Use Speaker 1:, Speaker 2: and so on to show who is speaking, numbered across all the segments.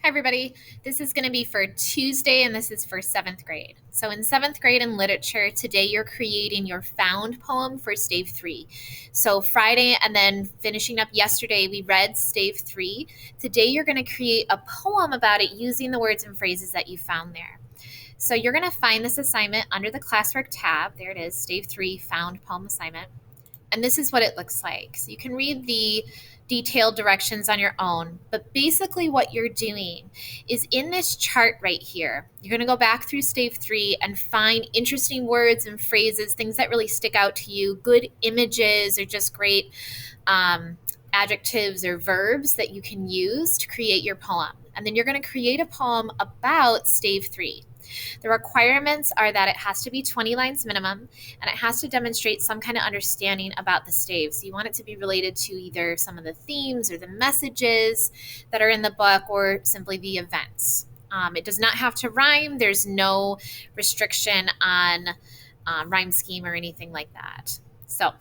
Speaker 1: Hi, everybody. This is going to be for Tuesday, and this is for seventh grade. So, in seventh grade in literature, today you're creating your found poem for stave 3. So, Friday and then finishing up yesterday, we read stave 3. Today, you're going to create a poem about it using the words and phrases that you found there. So, you're going to find this assignment under the classwork tab. There it is, stave 3, found poem assignment. And this is what it looks like. So you can read the detailed directions on your own, but basically what you're doing is in this chart right here, you're going to go back through stave 3 and find interesting words and phrases, things that really stick out to you, good images or just great adjectives or verbs that you can use to create your poem. And then you're going to create a poem about stave 3. The requirements are that it has to be 20 lines minimum, and it has to demonstrate some kind of understanding about the stave. So you want it to be related to either some of the themes or the messages that are in the book or simply the events. It does not have to rhyme. There's no restriction on rhyme scheme or anything like that. So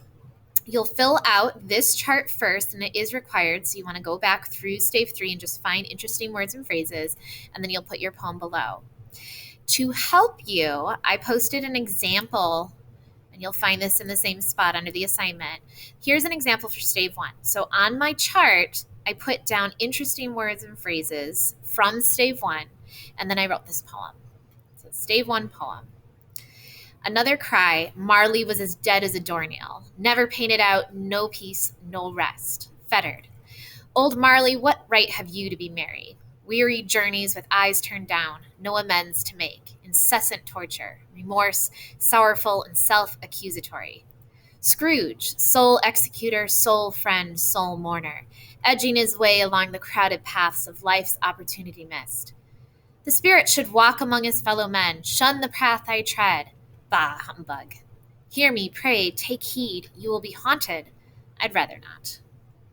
Speaker 1: you'll fill out this chart first, and it is required. So you want to go back through stave 3 and just find interesting words and phrases, and then you'll put your poem below. To help you, I posted an example, and you'll find this in the same spot under the assignment. Here's an example for stave 1. So on my chart, I put down interesting words and phrases from stave 1, and then I wrote this poem. So stave 1 poem. Another cry, Marley was as dead as a doornail. Never painted out, no peace, no rest. Fettered. Old Marley, what right have you to be merry? Weary journeys with eyes turned down, no amends to make, incessant torture, remorse, sorrowful and self-accusatory. Scrooge, sole executor, sole friend, sole mourner, edging his way along the crowded paths of life's opportunity missed. The spirit should walk among his fellow men, shun the path I tread. Bah, humbug. Hear me, pray, take heed, you will be haunted. I'd rather not.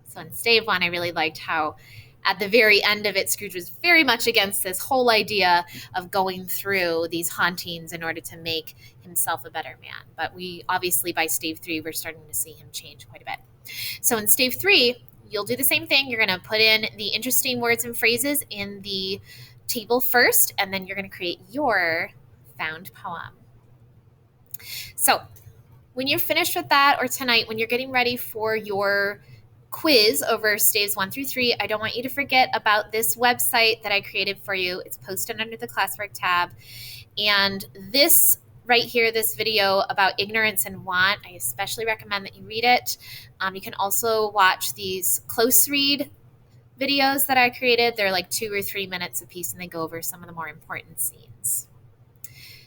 Speaker 1: So in stave 1, I really liked how at the very end of it, Scrooge was very much against this whole idea of going through these hauntings in order to make himself a better man. But we obviously, by stave 3, we're starting to see him change quite a bit. So in stave 3, you'll do the same thing. You're going to put in the interesting words and phrases in the table first, and then you're going to create your found poem. So when you're finished with that, or tonight, when you're getting ready for your quiz over staves 1 through 3, I don't want you to forget about this website that I created for you. It's posted under the classwork tab. And this right here, this video about ignorance and want, I especially recommend that you read it. You can also watch these close read videos that I created. They're like 2 or 3 minutes a piece, and they go over some of the more important scenes.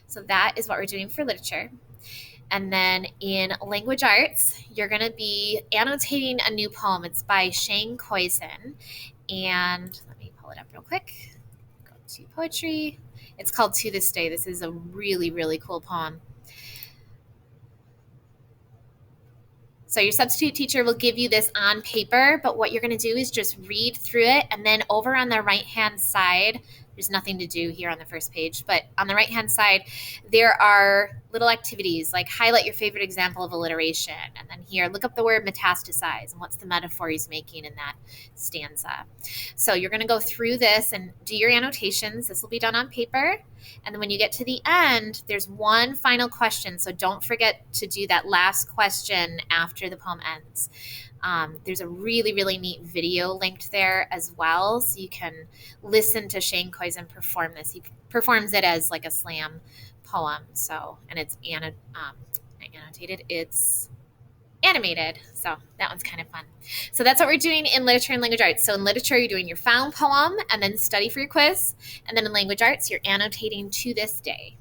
Speaker 1: So that is what we're doing for literature. And then in language arts, you're going to be annotating a new poem. It's by Shane Koisen. And let me pull it up real quick. Go to poetry. It's called To This Day. This is a really, really cool poem. So your substitute teacher will give you this on paper, but what you're going to do is just read through it, and then over on the right-hand side, there's nothing to do here on the first page, but on the right-hand side, there are little activities like highlight your favorite example of alliteration, and then here, look up the word metastasize and what's the metaphor he's making in that stanza. So you're going to go through this and do your annotations. This will be done on paper. And then when you get to the end, there's one final question. So don't forget to do that last question after the poem ends. There's a really, really neat video linked there as well. So you can listen to Shane Koisen perform this. He performs it as like a slam poem. So, and it's annotated. It's animated. So that one's kind of fun. So that's what we're doing in literature and language arts. So in literature, you're doing your found poem and then study for your quiz. And then in language arts, you're annotating To This Day.